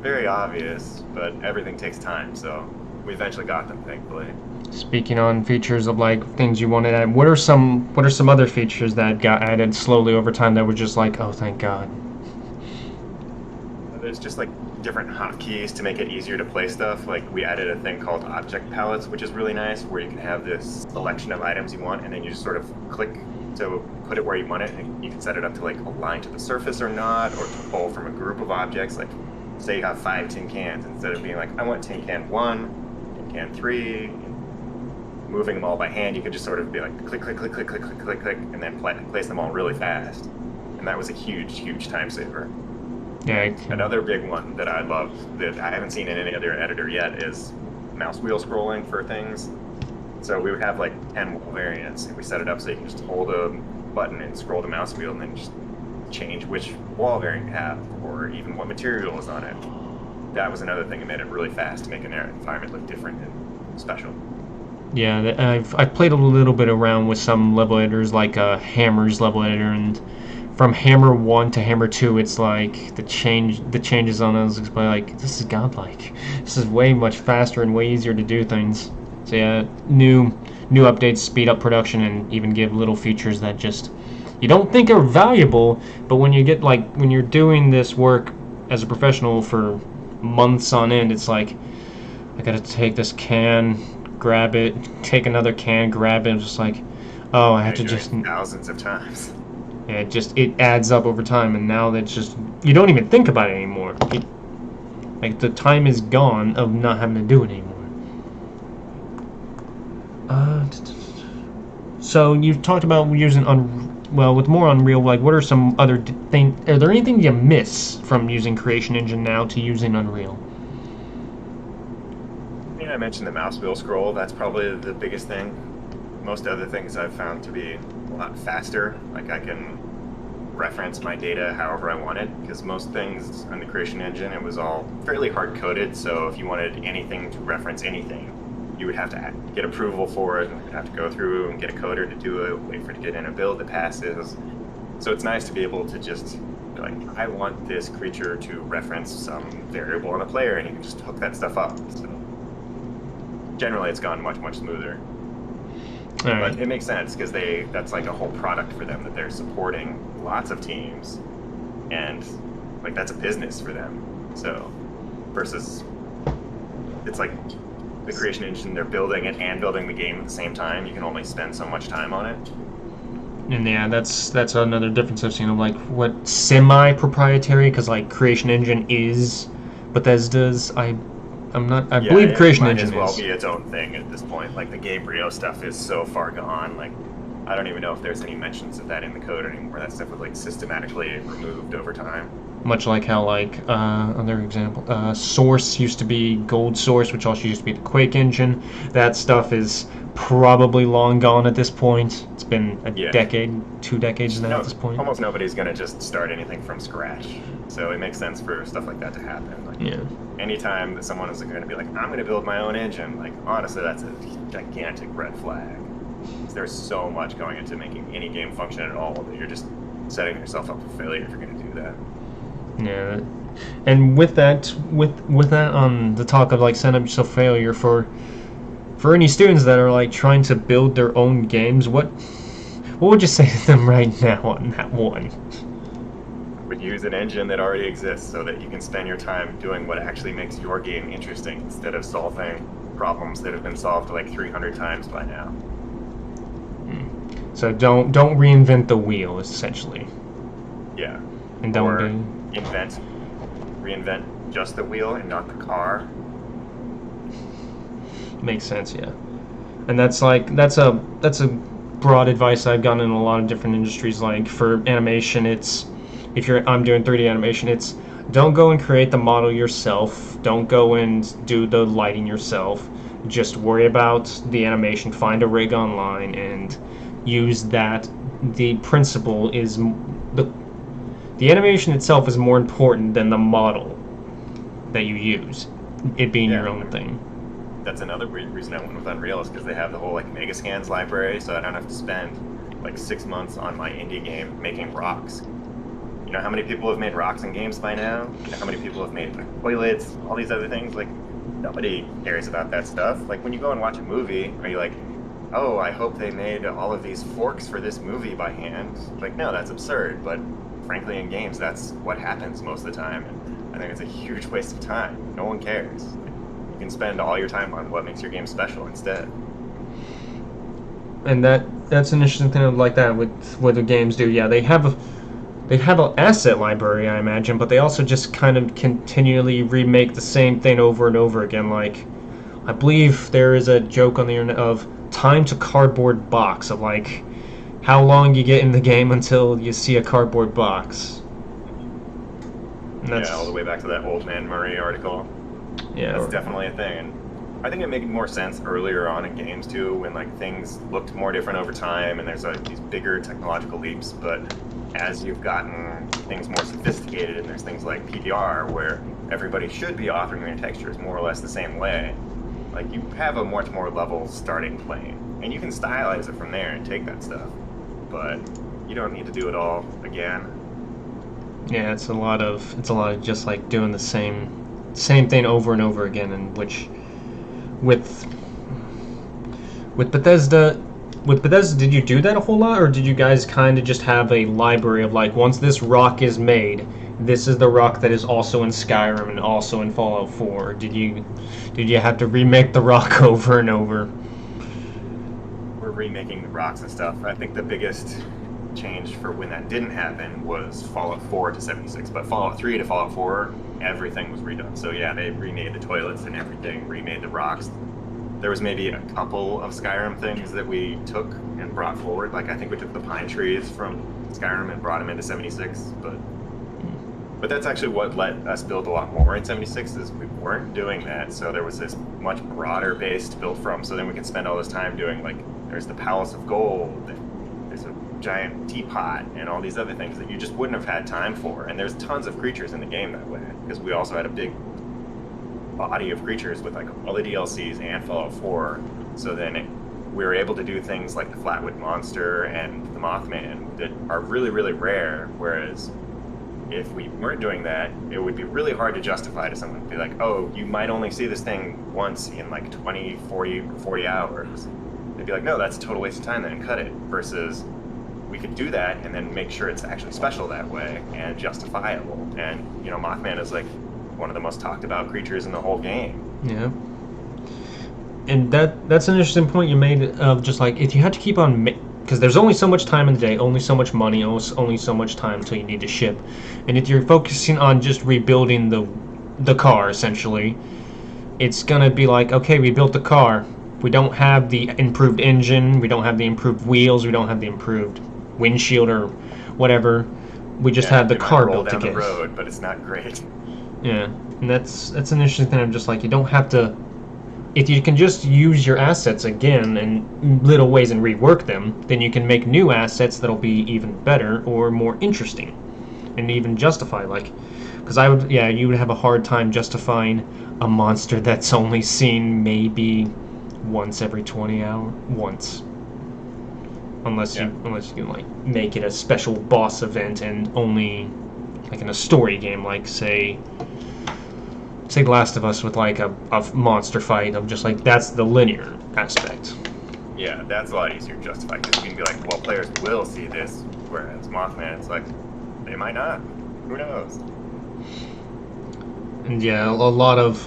very obvious, but everything takes time, so we eventually got them, thankfully. Speaking on features of like things you wanted to add, what are some other features that got added slowly over time that were just like, oh, thank God? There's just like different hotkeys to make it easier to play stuff. Like we added a thing called object palettes, which is really nice, where you can have this selection of items you want, and then you just sort of click to put it where you want it, and you can set it up to like align to the surface or not, or to pull from a group of objects. Like say you have 5 tin cans, instead of being like, I want tin can 1, tin can 3, and moving them all by hand, you could just sort of be like click, click, click, click, click, click, click, click, and then place them all really fast. And that was a huge, huge time saver. Yeah. Another big one that I love that I haven't seen in any other editor yet is mouse wheel scrolling for things. So we would have like 10 wall variants, and we set it up so you can just hold a button and scroll the mouse wheel and then just change which wall variant you have, or even what material is on it. That was another thing that made it really fast to make an environment look different and special. Yeah, I've played a little bit around with some level editors, like Hammer's level editor, and from Hammer 1 to Hammer 2, it's like the changes on those explain like this is godlike. This is way much faster and way easier to do things. So yeah, new updates speed up production and even give little features that just you don't think are valuable, but when you get like when you're doing this work as a professional for months on end, it's like I gotta take this can, grab it, take another can, grab it, just like oh I have to just thousands of times. Yeah, it adds up over time, and now that's just you don't even think about it anymore. Like the time is gone of not having to do it anymore. So you've talked about using with more Unreal. Like, what are some other things? Are there anything you miss from using Creation Engine now to using Unreal? I mean, I mentioned the mouse wheel scroll. That's probably the biggest thing. Most other things I've found to be a lot faster. Like I can reference my data however I wanted, because most things on the Creation Engine, it was all fairly hard-coded, so if you wanted anything to reference anything, you would have to get approval for it, and you'd have to go through and get a coder to do it, wait for it to get in a build that passes. So it's nice to be able to just be like, I want this creature to reference some variable on a player, and you can just hook that stuff up. So generally it's gone much, much smoother. Right. But it makes sense because that's like a whole product for them that they're supporting lots of teams, and like that's a business for them. So versus it's like the Creation Engine, they're building it and building the game at the same time. You can only spend so much time on it. And yeah, that's another difference I've seen of like what semi-proprietary, because like Creation Engine is Bethesda's. I believe Creation Engine might as well be its own thing at this point. Like the Gabriel stuff is so far gone. Like I don't even know if there's any mentions of that in the code anymore. That stuff was like systematically removed over time. Much like how like another example, Source used to be Gold Source, which also used to be the Quake engine. That stuff is probably long gone at this point. It's been a decade, 2 decades now at this point. Almost nobody's gonna just start anything from scratch. So it makes sense for stuff like that to happen. Like, yeah. Anytime that someone is going to be like, I'm going to build my own engine, like, honestly, that's a gigantic red flag. There's so much going into making any game function at all that you're just setting yourself up for failure if you're going to do that. Yeah. And with that on the talk of like setting up yourself failure for any students that are like trying to build their own games, what would you say to them right now on that one? Would use an engine that already exists so that you can spend your time doing what actually makes your game interesting instead of solving problems that have been solved like 300 times by now. So don't reinvent the wheel, essentially. Yeah. And reinvent just the wheel and not the car. Makes sense, yeah. And that's a broad advice I've gotten in a lot of different industries. Like for animation, it's I'm doing 3D animation, it's don't go and create the model yourself. Don't go and do the lighting yourself. Just worry about the animation, find a rig online, and use that. The principle is the animation itself is more important than the model that you use, it being your own thing. That's another reason I went with Unreal, is because they have the whole like Megascans library, so I don't have to spend like 6 months on my indie game making rocks. You know how many people have made rocks in games by now? You know how many people have made like, toilets, all these other things? Like, nobody cares about that stuff. Like, when you go and watch a movie, are you like, oh, I hope they made all of these forks for this movie by hand? Like, no, that's absurd. But frankly, in games, that's what happens most of the time. And I think it's a huge waste of time. No one cares. You can spend all your time on what makes your game special instead. And that's an interesting thing like that with what the games do. Yeah, they have an asset library, I imagine, but they also just kind of continually remake the same thing over and over again. Like, I believe there is a joke on the internet of time to cardboard box, of like how long you get in the game until you see a cardboard box. Yeah, all the way back to that Old Man Murray article. Yeah, that's definitely a thing. And I think it made more sense earlier on in games too, when like things looked more different over time, and there's like these bigger technological leaps. But as you've gotten things more sophisticated, and there's things like PBR where everybody should be authoring their textures more or less the same way, like you have a much more level starting plane, and you can stylize it from there and take that stuff. But you don't need to do it all again. Yeah, it's a lot of just like doing the same thing over and over again, and which with with Bethesda did you do that a whole lot, or did you guys kind of just have a library of like, once this rock is made, this is the rock that is also in Skyrim and also in Fallout 4? Did you have to remake the rock over and over? We're remaking the rocks and stuff. I think the biggest change for when that didn't happen was Fallout 4 to 76, but Fallout 3 to Fallout 4, everything was redone. So yeah, they remade the toilets and everything, remade the rocks. There was maybe a couple of Skyrim things that we took and brought forward. Like I think we took the pine trees from Skyrim and brought them into 76, but that's actually what let us build a lot more in 76, is we weren't doing that. So there was this much broader base to build from. So then we could spend all this time doing, like, there's the Palace of Gold, and there's a giant teapot, and all these other things that you just wouldn't have had time for. And there's tons of creatures in the game that way, because we also had a big body of creatures with like all the DLCs and Fallout 4. So then we were able to do things like the Flatwood Monster and the Mothman that are really, really rare. Whereas if we weren't doing that, it would be really hard to justify to someone to be like, oh, you might only see this thing once in like 20, 40 hours. They'd be like, no, that's a total waste of time then, and cut it. Versus we could do that and then make sure it's actually special that way and justifiable. And, you know, Mothman is like one of the most talked about creatures in the whole game. Yeah. And that's an interesting point you made of just like, if you had to keep on, because there's only so much time in the day, only so much money, only so much time until you need to ship. And if you're focusing on just rebuilding the car, essentially, it's going to be like, okay, we built the car. We don't have the improved engine, we don't have the improved wheels, we don't have the improved windshield or whatever. We just have the car built down together. The road, but it's not great. Yeah, and that's an interesting thing. I'm just like, you don't have to. If you can just use your assets again in little ways and rework them, then you can make new assets that'll be even better or more interesting, and even justify, like, because you would have a hard time justifying a monster that's only seen maybe once every 20 hours, unless you can like make it a special boss event and only like in a story game, like say The Last of Us, with like a monster fight of just like, that's the linear aspect. Yeah, that's a lot easier to justify, because you can be like, well, players will see this, whereas Mothman, it's like, they might not. Who knows? And yeah, a lot of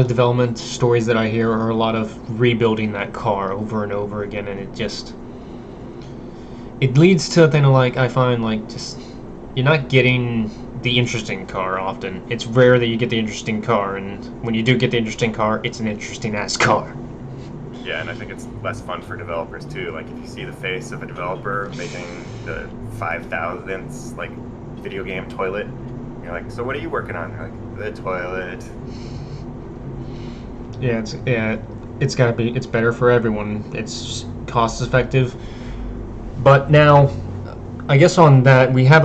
development stories that I hear are a lot of rebuilding that car over and over again, and it leads to a thing of like, I find like, just, you're not getting the interesting car often. It's rare that you get the interesting car, and when you do get the interesting car, it's an interesting ass car. Yeah, and I think it's less fun for developers too. Like, if you see the face of a developer making the 5,000th like video game toilet, you're like, so what are you working on? They're like, the toilet. Yeah, it's gotta be. It's better for everyone. It's cost effective. But now, I guess on that we have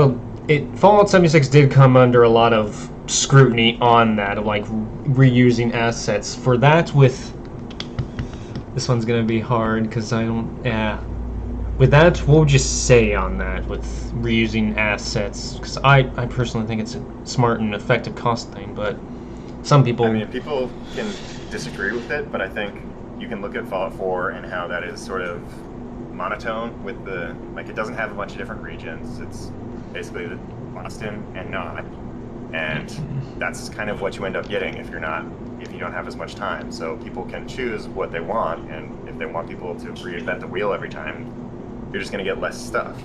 Fallout 76 did come under a lot of scrutiny on that, of like reusing assets. For that, with this one's gonna be hard because I don't. Yeah. With that, what would you say on that with reusing assets? Because I personally think it's a smart and effective cost thing, but some people. I mean, people can disagree with it, but I think you can look at Fallout 4 and how that is sort of monotone with it doesn't have a bunch of different regions. It's basically the Boston and not, and that's kind of what you end up getting if you don't have as much time. So people can choose what they want, and if they want people to reinvent the wheel every time, you're just going to get less stuff.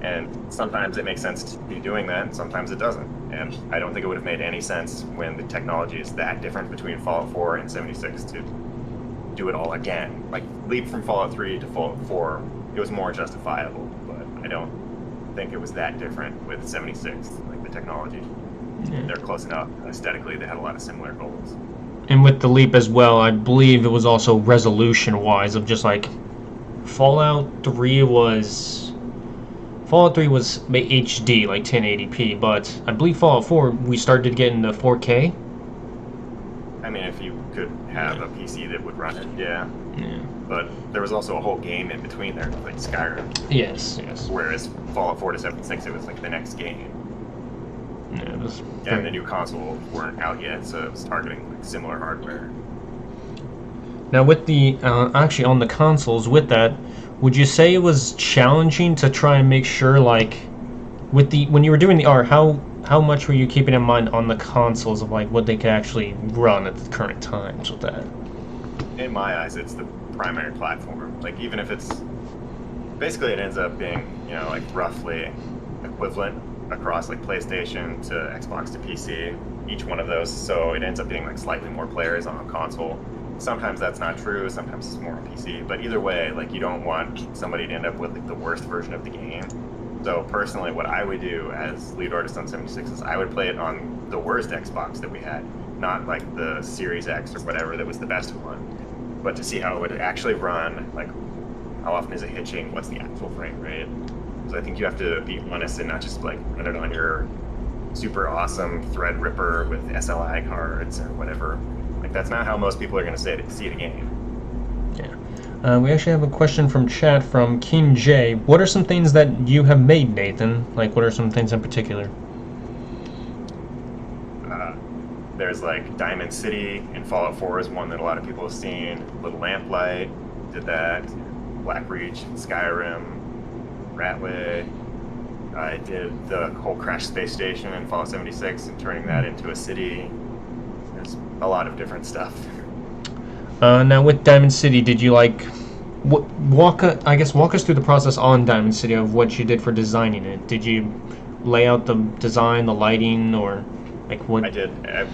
And sometimes it makes sense to be doing that, and sometimes it doesn't. And I don't think it would have made any sense when the technology is that different between Fallout 4 and 76 to do it all again. Like, leap from Fallout 3 to Fallout 4, it was more justifiable, but I don't think it was that different with 76, like the technology. Yeah. They're close enough. Aesthetically, they had a lot of similar goals. And with the leap as well, I believe it was also resolution-wise, of just like, Fallout 3 was HD, like 1080p, but I believe Fallout 4, we started getting the 4K. I mean, if you could have a PC that would run it, yeah. But there was also a whole game in between there, like Skyrim. Yes. Whereas Fallout 4 to 76, it was like the next game. Yeah, it was And the new consoles weren't out yet, so it was targeting like similar hardware. Now, with the actually on the consoles, with that, would you say it was challenging to try and make sure, like, with the when you were doing the art, how much were you keeping in mind on the consoles of like what they could actually run at the current times with that? In my eyes, it's the primary platform. Like, even if it's basically, it ends up being, you know, like roughly equivalent across like PlayStation to Xbox to PC, each one of those. So it ends up being like slightly more players on a console. Sometimes that's not true, sometimes it's more on PC, but either way, like, you don't want somebody to end up with like the worst version of the game. So personally, what I would do as lead artist on 76 is I would play it on the worst Xbox that we had, not like the Series X or whatever that was the best one, but to see how it would actually run, like how often is it hitching, what's the actual frame rate. So I think you have to be honest and not just like run it on your super awesome Threadripper with SLI cards or whatever. Like, that's not how most people are going to see it again. Yeah. We actually have a question from chat from King J. What are some things that you have made, Nathan? Like, what are some things in particular? There's like Diamond City in Fallout 4 is one that a lot of people have seen. Little Lamplight did that. Blackreach, Skyrim, Ratway. I did the whole Crash Space Station in Fallout 76 and turning that into a city. There's a lot of different stuff. Now, with Diamond City, did you like walk us through the process on Diamond City of what you did for designing it? Did you lay out the design, the lighting, or like what? I did,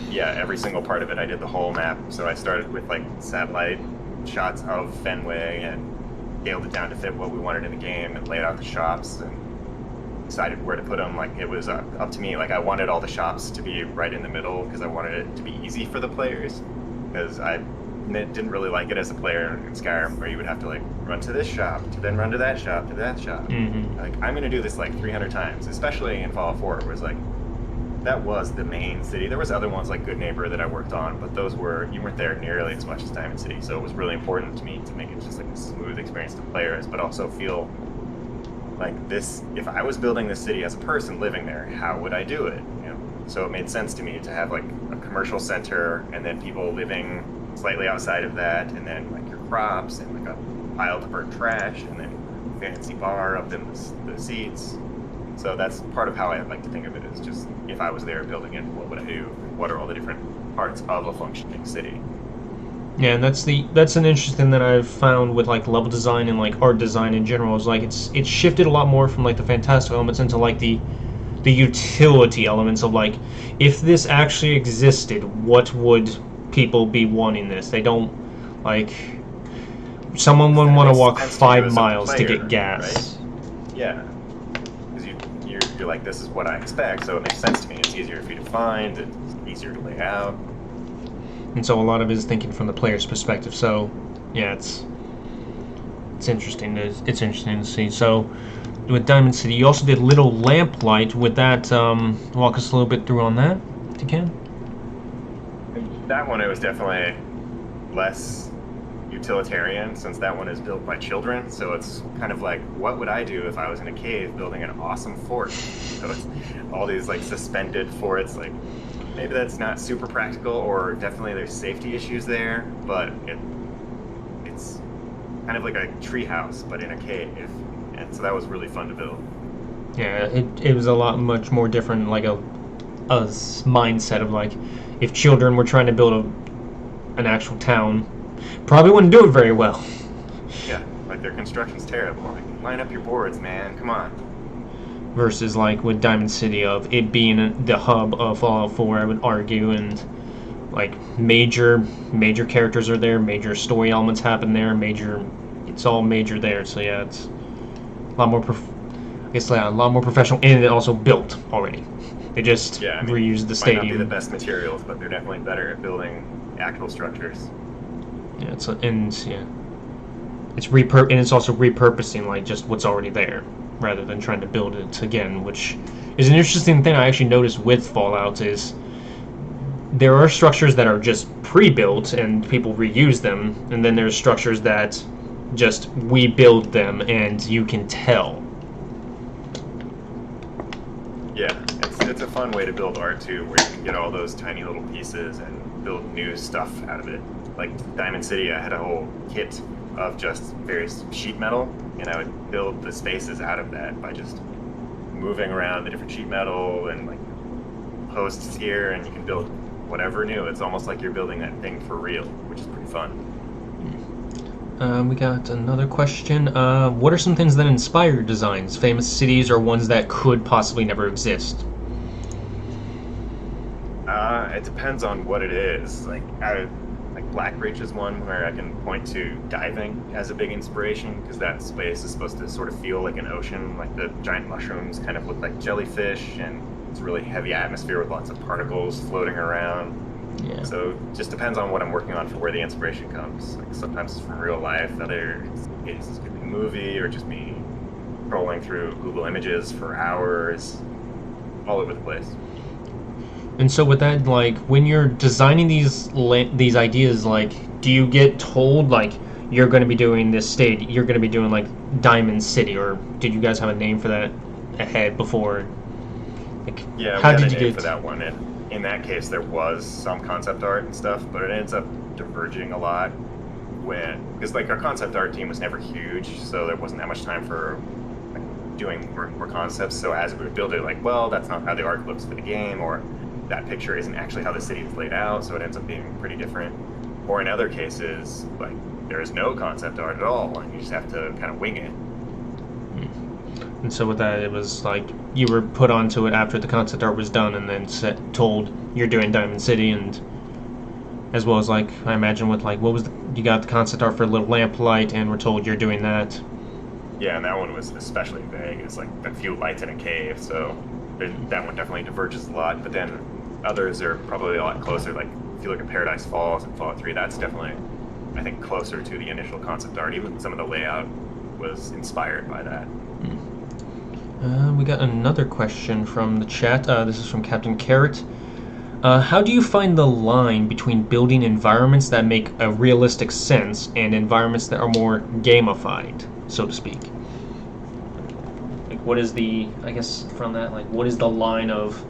yeah, every single part of it. I did the whole map. So I started with like satellite shots of Fenway and scaled it down to fit what we wanted in the game and laid out the shops and decided where to put them. Like, it was up to me. Like, I wanted all the shops to be right in the middle because I wanted it to be easy for the players, because I didn't really like it as a player in Skyrim where you would have to like run to this shop to then run to that shop to that shop. Like, I'm gonna do this like 300 times, especially in Fallout 4 where it's like that was the main city. There was other ones like Good Neighbor that I worked on, but those were, you weren't there nearly as much as Diamond City. So it was really important to me to make it just like a smooth experience to players, but also feel like this, if I was building this city as a person living there, how would I do it? You know? So it made sense to me to have like a commercial center and then people living slightly outside of that, and then like your crops and like a pile to burn trash, and then fancy bar up in the seats. So that's part of how I like to think of it, is just if I was there building it, what would I do? What are all the different parts of a functioning city? Yeah, and that's an interesting that I've found with like level design and like art design in general, is like it's shifted a lot more from like the fantastical elements into like the utility elements of like, if this actually existed, what would people be wanting this? They don't, like, someone wouldn't want to walk 5 miles to get gas. Right? Yeah. You're like, this is what I expect, so it makes sense to me. It's easier for you to find, it's easier to lay out. And so a lot of it is thinking from the player's perspective. So, yeah, it's interesting. It's interesting to see. So, with Diamond City, you also did Little Lamplight. With that, walk us a little bit through on that, if you can. That one, it was definitely less utilitarian, since that one is built by children. So it's kind of like, what would I do if I was in a cave building an awesome fort? So it's all these like suspended forts. Like, maybe that's not super practical, or definitely there's safety issues there, but it's kind of like a treehouse but in a cave, and so that was really fun to build. Yeah, it was a lot much more different, like a mindset of like, if children were trying to build an actual town, probably wouldn't do it very well. Yeah, like their construction's terrible. Like, line up your boards, man, come on. Versus like with Diamond City, of it being the hub of Fallout 4, I would argue, and like major characters are there, major story elements happen there, it's all major there. So yeah, it's a lot more a lot more professional, and it also built already. They just reused the stadium. Might not be the best materials, but they're definitely better at building actual structures. Yeah, it's also repurposing like just what's already there, rather than trying to build it again, which is an interesting thing I actually noticed with Fallout. Is there are structures that are just pre-built and people reuse them, and then there's structures that just we build them and you can tell. Yeah, it's a fun way to build art too, where you can get all those tiny little pieces and build new stuff out of it. Like Diamond City, I had a whole kit of just various sheet metal, and I would build the spaces out of that by just moving around the different sheet metal and like posts here, and you can build whatever new. It's almost like you're building that thing for real, which is pretty fun. We got another question. What are some things that inspire designs? Famous cities or ones that could possibly never exist? It depends on what it is. Like Blackreach is one where I can point to diving as a big inspiration, because that space is supposed to sort of feel like an ocean. Like the giant mushrooms kind of look like jellyfish, and it's a really heavy atmosphere with lots of particles floating around. Yeah. So it just depends on what I'm working on for where the inspiration comes. Like sometimes it's from real life, other cases could be a movie, or just me scrolling through Google Images for hours, all over the place. And so with that, like, when you're designing these ideas, like, do you get told, like, you're going to be doing this state, you're going to be doing, like, Diamond City, or did you guys have a name for that ahead before? Like, yeah, how we had did a you name get for that one. And in that case, there was some concept art and stuff, but it ends up diverging a lot because, like, our concept art team was never huge, so there wasn't that much time for doing more concepts. So as we would build it, like, well, that's not how the art looks for the game, or that picture isn't actually how the city is laid out, so it ends up being pretty different. Or in other cases, like, there is no concept art at all, and you just have to kind of wing it. And so with that, it was like you were put onto it after the concept art was done, and then told you're doing Diamond City, and as well as, like, I imagine with, like, you got the concept art for Little Lamplight, and we're told you're doing that. Yeah, and that one was especially vague. It's like a few lights in a cave, so that one definitely diverges a lot. But then others are probably a lot closer. Like if you look at Paradise Falls and Fallout 3, that's definitely, I think, closer to the initial concept art. Even some of the layout was inspired by that. We got another question from the chat. This is from Captain Carrot. How do you find the line between building environments that make a realistic sense and environments that are more gamified, so to speak? Like, what is I guess from that, like, what is the line of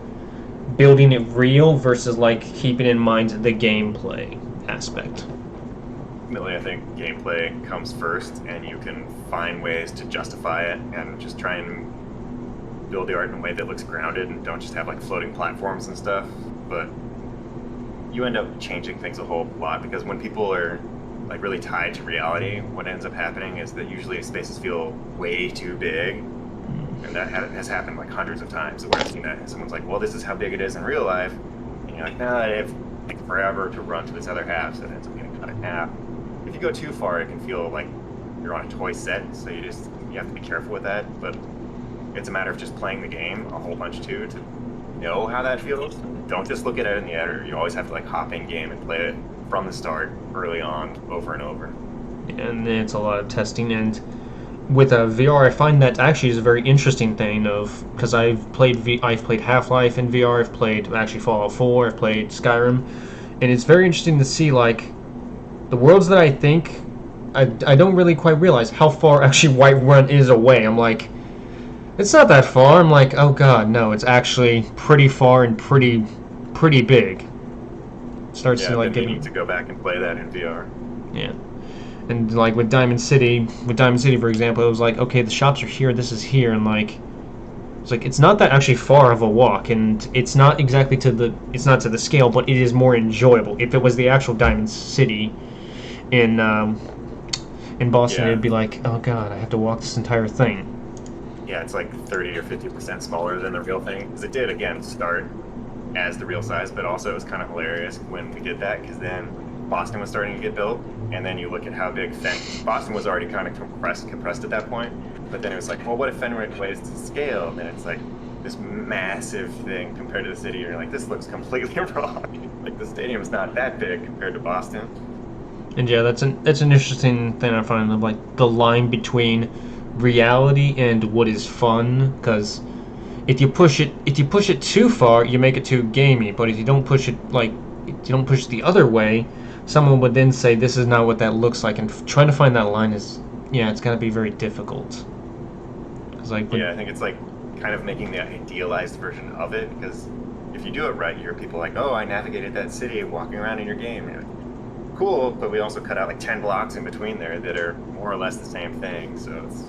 building it real versus, like, keeping in mind the gameplay aspect? Ultimately, I think gameplay comes first, and you can find ways to justify it and just try and build the art in a way that looks grounded and don't just have, like, floating platforms and stuff. But you end up changing things a whole lot, because when people are, like, really tied to reality, what ends up happening is that usually spaces feel way too big, and that has happened, like, hundreds of times where I've seen that. Someone's like, well, this is how big it is in real life, and you're like, nah, I have, like, forever to run to this other half, so it ends up getting cut in half. If you go too far, it can feel like you're on a toy set, so you have to be careful with that. But it's a matter of just playing the game a whole bunch too, to know how that feels. Don't just look at it in the editor. You always have to, like, hop in game and play it from the start, early on, over and over. And it's a lot of testing. And with VR, I find that actually is a very interesting thing, because I've played Half-Life in VR, I've played actually Fallout 4, I've played Skyrim, and it's very interesting to see, like, the worlds that I think I don't really quite realize how far actually Whiterun is away. I'm like, it's not that far. I'm like, oh god, no, it's actually pretty far and pretty big. It starts to, like, you need to go back and play that in VR. Yeah. And, like, with Diamond City, for example, it was like, okay, the shops are here, this is here, and, like, it's like, it's not that actually far of a walk, and it's not exactly to the scale, but it is more enjoyable. If it was the actual Diamond City in Boston, it'd be like, oh god, I have to walk this entire thing. Yeah, it's like 30 or 50% smaller than the real thing, because it did, again, start as the real size, but also it was kind of hilarious when we did that, because then Boston was starting to get built, and then you look at how big Boston was already kind of compressed at that point, but then it was like, well, what if Fenwick weighs to scale? And then it's like this massive thing compared to the city, and you're like, this looks completely wrong. Like, the stadium's not that big compared to Boston. And yeah, that's an interesting thing I find, of, like, the line between reality and what is fun, because if you push it too far, you make it too gamey. But if you don't push it, like, if you don't push it the other way, someone would then say this is not what that looks like, and trying to find that line is Yeah, it's got to be very difficult. Cause like Yeah, I think it's like kind of making the idealized version of it, because if you do it right, you hear people like, oh, I navigated that city walking around in your game. And you're like, cool, but we also cut out like 10 blocks in between there that are more or less the same thing. So it's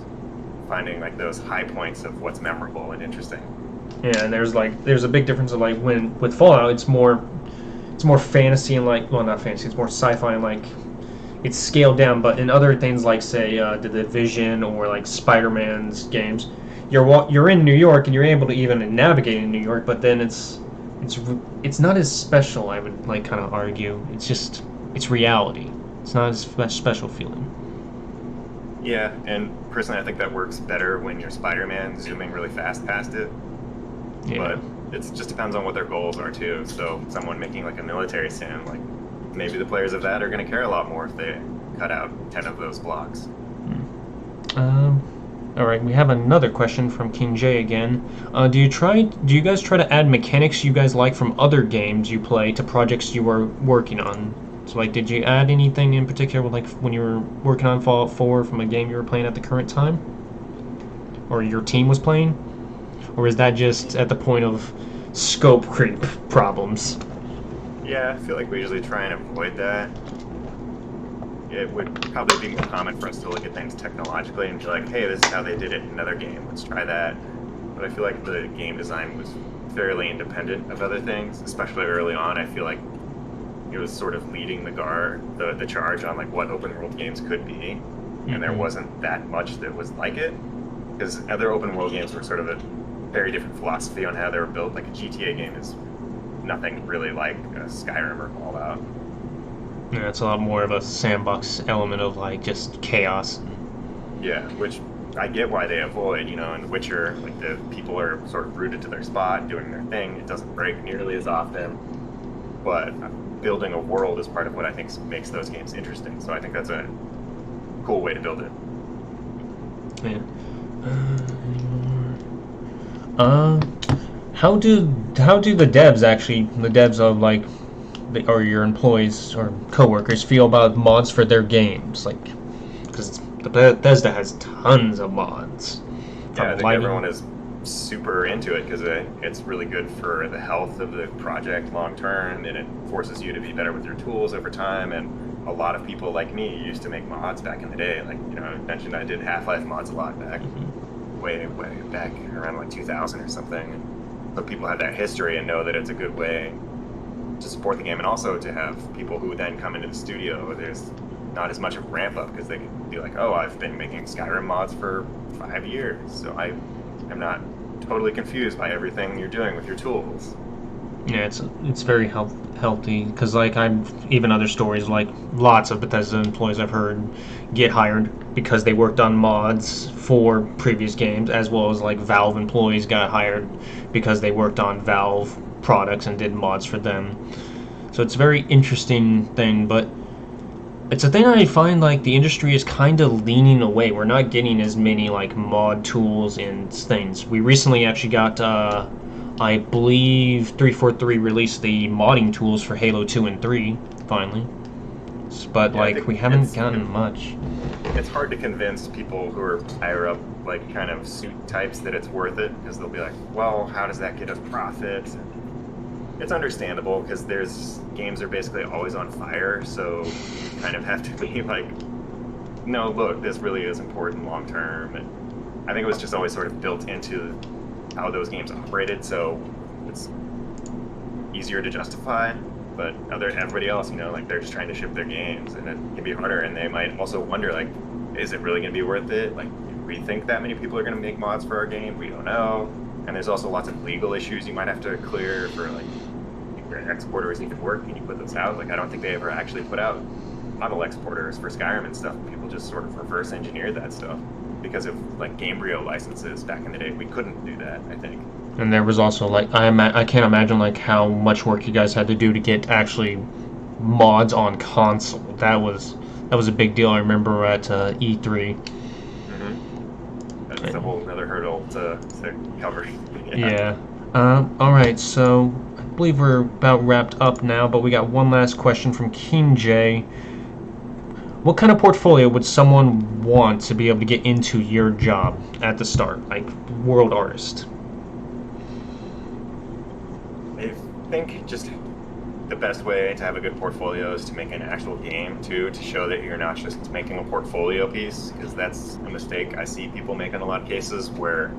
finding like those high points of what's memorable and interesting. Yeah, and there's a big difference of like when with Fallout it's more fantasy and like, well, not fantasy, it's more sci-fi and like it's scaled down. But in other things like say the Division or like Spider-Man's games, you're in New York and you're able to even navigate in New York, but then it's not as special. I would like kind of argue. It's reality. It's not as much special feeling. Yeah, and personally, I think that works better when you're Spider-Man zooming really fast past it. Yeah. But it just depends on what their goals are too. So someone making like a military sim, like maybe the players of that are going to care a lot more if they cut out 10 of those blocks. All right, we have another question from King J again. Do you guys try to add mechanics you guys like from other games you play to projects you are working on? So, like, did you add anything in particular, like when you were working on Fallout 4 from a game you were playing at the current time, or your team was playing, or is that just at the point of scope creep problems? Yeah, I feel like we usually try and avoid that. It would probably be more common for us to look at things technologically and be like, hey, this is how they did it in another game, let's try that. But I feel like the game design was fairly independent of other things, especially early on. I feel like it was sort of leading the charge on like what open world games could be, and there wasn't that much that was like it, because other open world games were sort of a very different philosophy on how they were built. Like a GTA game is nothing really like a Skyrim or Fallout. Yeah, it's a lot more of a sandbox element of like just chaos. Yeah, which I get why they avoid. You know, in Witcher, like the people are sort of rooted to their spot, doing their thing. It doesn't break nearly as often, but building a world is part of what I think makes those games interesting. So I think that's a cool way to build it. Yeah. How do the devs of like or your employees or coworkers feel about mods for their games? Like, because Bethesda has tons of mods. Yeah, I think everyone is super into it because it's really good for the health of the project long term, and it forces you to be better with your tools over time. And a lot of people like me used to make mods back in the day. Like, you know, I mentioned I did Half-Life mods a lot back, way back around like 2000 or something. So people have that history and know that it's a good way to support the game, and also to have people who then come into the studio. There's not as much of a ramp up because they can be like, oh, I've been making Skyrim mods for 5 years, so I am not totally confused by everything you're doing with your tools. Yeah, it's very healthy because like even other stories, like lots of Bethesda employees I've heard get hired because they worked on mods for previous games, as well as like Valve employees got hired because they worked on Valve products and did mods for them. So it's a very interesting thing, but it's a thing I find like the industry is kind of leaning away. We're not getting as many like mod tools and things. We recently actually got I believe 343 released the modding tools for Halo 2 and 3 finally. But yeah, like we haven't gotten much. It's hard to convince people who are higher up, like kind of suit types, that it's worth it, because they'll be like, well, how does that get us profit? It's understandable because games are basically always on fire, so you kind of have to be like, no, look, this really is important long term. And I think it was just always sort of built into how those games operated, so it's easier to justify. But everybody else, you know, like they're just trying to ship their games, and it can be harder. And they might also wonder, like, is it really going to be worth it? Like, do we think that many people are going to make mods for our game? We don't know. And there's also lots of legal issues you might have to clear for, like, if your exporters even work, can you put those out? Like, I don't think they ever actually put out model exporters for Skyrim and stuff. People just sort of reverse engineered that stuff because of, like, Gamebryo licenses back in the day. We couldn't do that, I think. And there was also, like, I can't imagine, like, how much work you guys had to do to get actually mods on console. That was a big deal. I remember at E3. That's a whole other hurdle to cover. Yeah. All right, so I believe we're about wrapped up now, but we got one last question from King J. what kind of portfolio would someone want to be able to get into your job at the start, like world artist? I think just the best way to have a good portfolio is to make an actual game too, to show that you're not just making a portfolio piece, because that's a mistake I see people make in a lot of cases where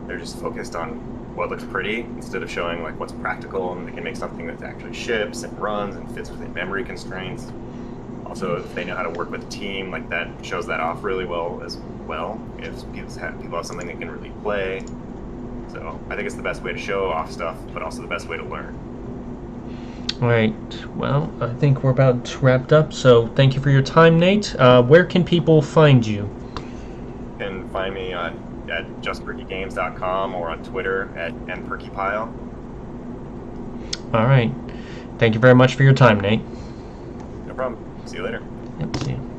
they're just focused on what looks pretty instead of showing like what's practical, and they can make something that actually ships and runs and fits within memory constraints. Also, if they know how to work with a team, like that shows that off really well as well. If people have something they can really play. So I think it's the best way to show off stuff, but also the best way to learn. All right. Well, I think we're about wrapped up. So thank you for your time, Nate. Where can people find you? You can find me at justpurkeygames.com or on Twitter at Purkeypile. All right. Thank you very much for your time, Nate. No problem. See you later. Yep. See you.